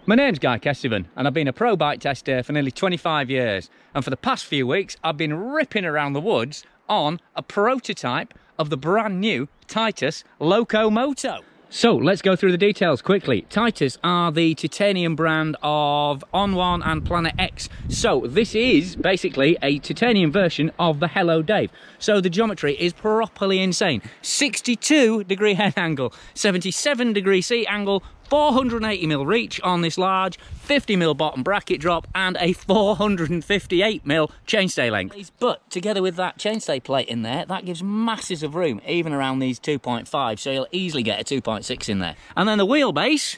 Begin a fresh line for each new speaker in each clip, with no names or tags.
My name's Guy Kesteven and I've been a pro bike tester for nearly 25 years, and for the past few weeks I've been ripping around the woods on a prototype of the brand new Titus Loco Moto. So let's go through the details quickly. Titus are the titanium brand of On One and Planet X. So this is basically a titanium version of the Hello Dave. So the geometry is properly insane. 62-degree head angle, 77-degree seat angle, 480mm reach on this large, 50mm bottom bracket drop, and a 458mm chainstay length. But together with that chainstay plate in there, that gives masses of room, even around these 2.5, so you'll easily get a 2.6 in there. And then the wheelbase,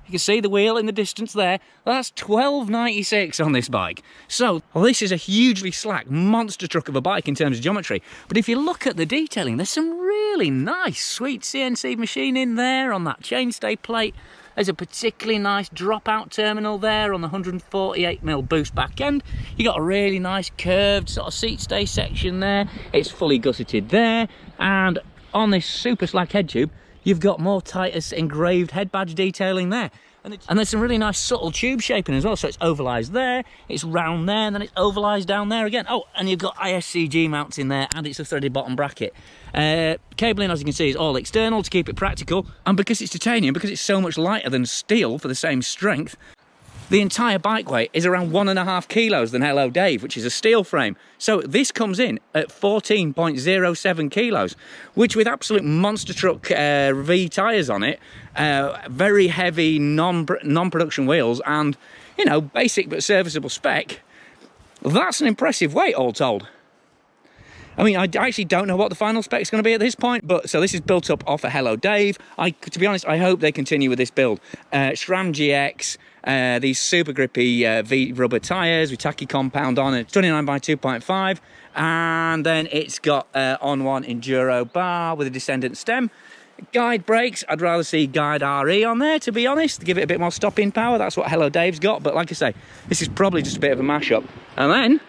you can see the wheel in the distance there, that's 1296 on this bike. So this is a hugely slack monster truck of a bike in terms of geometry. But if you look at the detailing, there's some really nice sweet CNC machining there on that chainstay plate. There's a particularly nice dropout terminal there on the 148mm boost back end. You got a really nice curved sort of seat stay section there. It's fully gusseted there, and on this super slack head tube you've got more Titus engraved head badge detailing there. And there's some really nice subtle tube shaping as well. So it's ovalized there, it's round there, and then it's ovalized down there again. Oh, and you've got ISCG mounts in there, and it's a threaded bottom bracket. Cabling, as you can see, is all external to keep it practical. And because it's titanium, because it's so much lighter than steel for the same strength, the entire bike weight is around 1.5 kilos than Hello Dave, which is a steel frame. So this comes in at 14.07 kilos, which with absolute monster truck V tyres on it, very heavy non-production wheels, and, you know, basic but serviceable spec, that's an impressive weight all told. I mean, I actually don't know what the final spec is going to be at this point, but so this is built up off a Hello Dave. To be honest, I hope they continue with this build. SRAM GX, these super grippy V rubber tyres with tacky compound on it, 29 by 2.5, and then it's got On One Enduro bar with a descendant stem. Guide brakes, I'd rather see Guide RE on there, to be honest, to give it a bit more stopping power. That's what Hello Dave's got, but like I say, this is probably just a bit of a mashup. And then,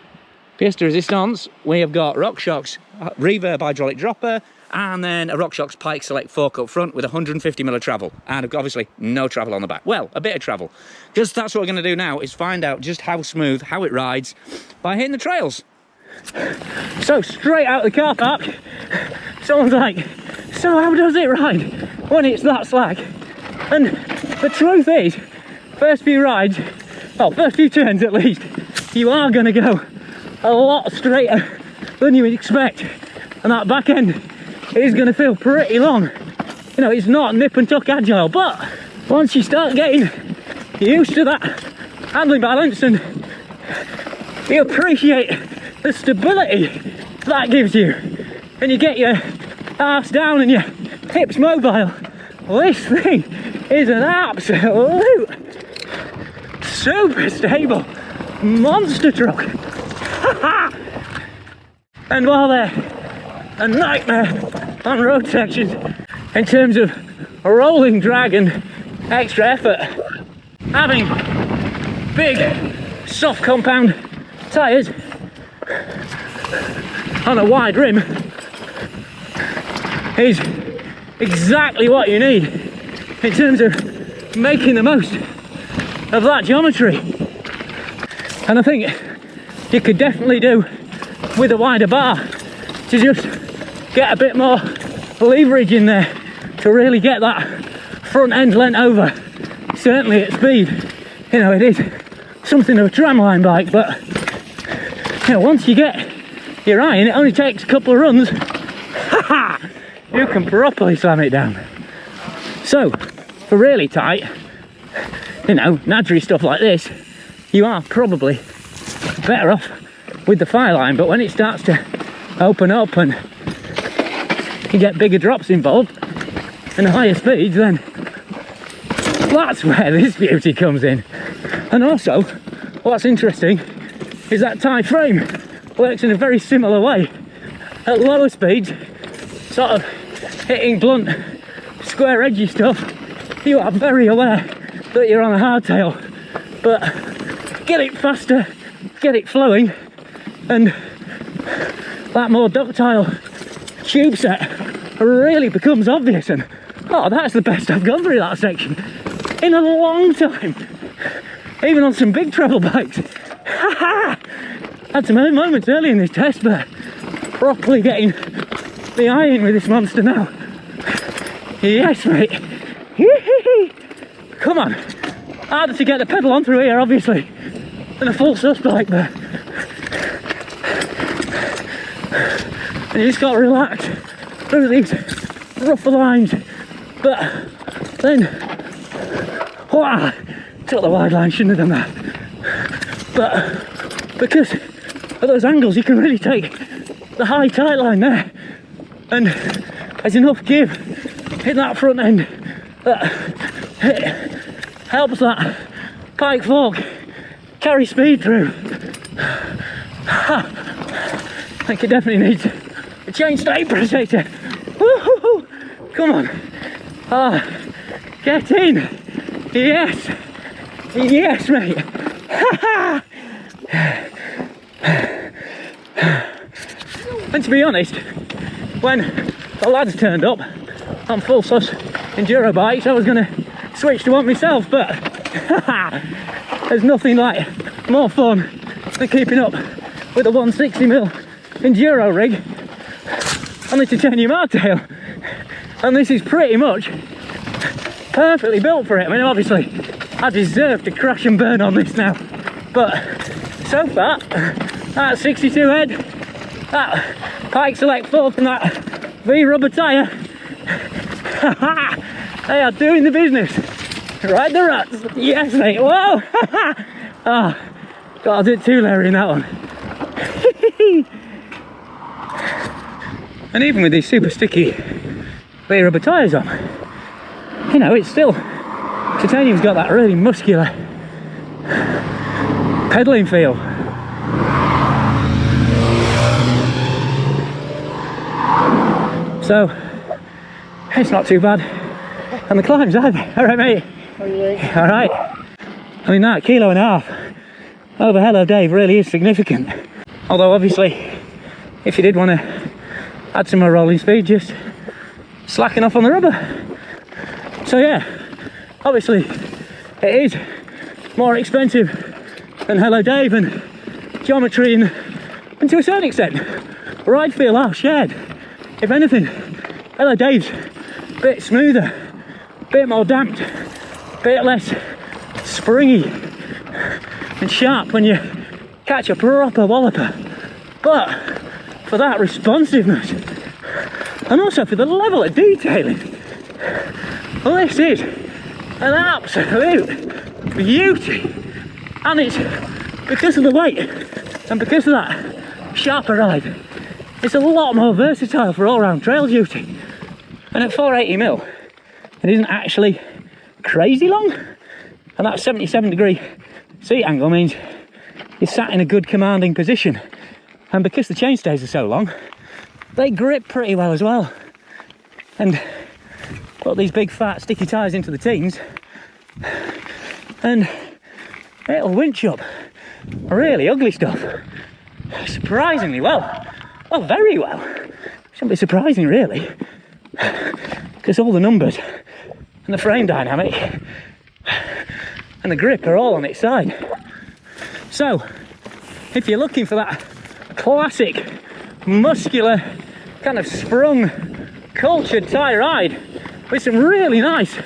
pièce de résistance, we have got RockShox reverb hydraulic dropper, and then a RockShox Pike Select fork up front with 150mm of travel, and obviously no travel on the back. Well, a bit of travel, because that's what we're going to do now, is find out just how smooth, how it rides by hitting the trails. So straight out the car park, someone's like, so how does it ride when it's that slack? And the truth is, first few rides, well, first few turns at least, you are going to go a lot straighter than you would expect, and that back end is going to feel pretty long. You know, it's not nip and tuck agile, but once you start getting used to that handling balance and you appreciate the stability that gives you, and you get your arse down and your hips mobile, this thing is an absolute super stable monster truck. And while they're a nightmare on road sections in terms of rolling drag and extra effort, having big soft compound tyres on a wide rim is exactly what you need in terms of making the most of that geometry. And I think you could definitely do with a wider bar to just get a bit more leverage in there to really get that front end lent over. Certainly at speed, you know, it is something of a tramline bike, but you know, once you get your eye in, it only takes a couple of runs, you can properly slam it down. So for really tight, you know, nadry stuff like this, you are probably better off with the Fireline, but when it starts to open up and you get bigger drops involved and higher speeds, then that's where this beauty comes in. And also, what's interesting is that tie frame works in a very similar way. At lower speeds, sort of hitting blunt, square edgy stuff, you are very aware that you're on a hardtail, but get it faster, get it flowing, and that more ductile tube set really becomes obvious. And oh, that's the best I've gone through that section in a long time. even on some big travel bikes. Had some moments early in this test, but properly getting the eye in with this monster now. Yes, mate. Come on. Harder to get the pedal on through here, obviously, than a full sus bike, but and you just got to relax through these rougher lines. But then, wow, took the wide line, shouldn't have done that. But because of those angles, you can really take the high tight line there, and there's enough give in that front end that it helps that pike fork carry speed through. I think it definitely needs a chainstay protector. Woo-hoo-hoo. Come on. Get in. Yes. Yes, mate. And to be honest, when the lads turned up on full sus enduro bikes, I was going to switch to one myself, but there's nothing like more fun than keeping up with a 160mm enduro rig on the titanium hardtail, and this is pretty much perfectly built for it. I mean, obviously I deserve to crash and burn on this now, but so far that 62 head, that Pike Select 4 from that V rubber tyre, they are doing the business. Ride the ruts. Yes, mate. Whoa. Oh, God, I did too Larry in that one. And even with these super sticky V rubber tyres on, you know, it's still, titanium's got that really muscular pedalling feel. So it's not too bad, and the climbs either. All right, mate. All right. I mean, that 1.5 kilos over Hello Dave really is significant. Although obviously, if you did want to add some more rolling speed, just slacken off on the rubber. So yeah, obviously it is more expensive than Hello Dave and geometry, and to a certain extent ride feel are shared. If anything, Hello Dave's a bit smoother, a bit more damped, a bit less springy and sharp when you catch a proper walloper. But for that responsiveness, and also for the level of detailing, well, this is an absolute beauty. And it's because of the weight and because of that sharper ride, it's a lot more versatile for all-round trail duty. And at 480mm, it isn't actually crazy long, and that 77-degree seat angle means you're sat in a good commanding position. And because the chainstays are so long, they grip pretty well as well. And put these big fat sticky tyres into the teens, and it'll winch up really ugly stuff surprisingly well. Well, very well. Shouldn't be surprising really, because all the numbers and the frame dynamic and the grip are all on its side. So if you're looking for that classic muscular kind of sprung cultured tyre ride with some really nice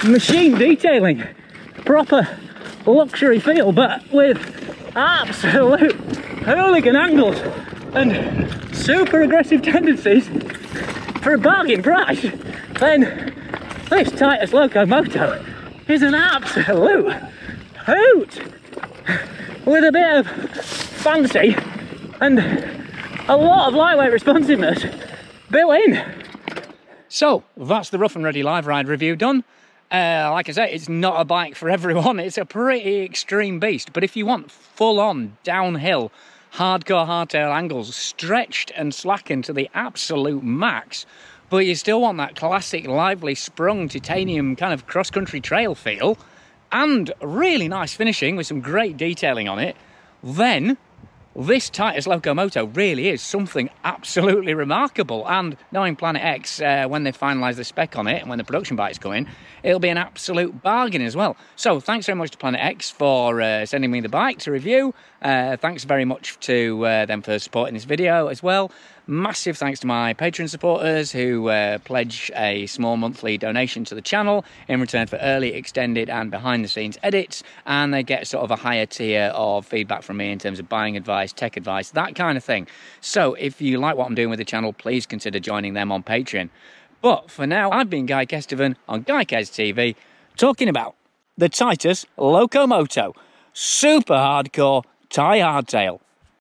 machine detailing, proper luxury feel, but with absolute hooligan angles and super aggressive tendencies for a bargain price, then this Titus Loco Moto is an absolute hoot with a bit of fancy and a lot of lightweight responsiveness built in. So that's the Rough and Ready live ride review done. Like I say, it's not a bike for everyone. It's a pretty extreme beast, but if you want full-on downhill hardcore hardtail angles stretched and slackened to the absolute max, but you still want that classic lively sprung titanium kind of cross-country trail feel and really nice finishing with some great detailing on it, then this Titus Loco Moto really is something absolutely remarkable, and knowing Planet X, when they finalise the spec on it and when the production bike's coming, it'll be an absolute bargain as well. So thanks very much to Planet X for sending me the bike to review. Thanks very much to them for supporting this video as well. Massive thanks to my Patreon supporters who pledge a small monthly donation to the channel in return for early, extended and behind the scenes edits, and they get sort of a higher tier of feedback from me in terms of buying advice, tech advice, that kind of thing. So if you like what I'm doing with the channel, please consider joining them on Patreon. But for now, I've been Guy Kesteven on GuykesTV talking about the Titus Loco Moto super hardcore tie hardtail.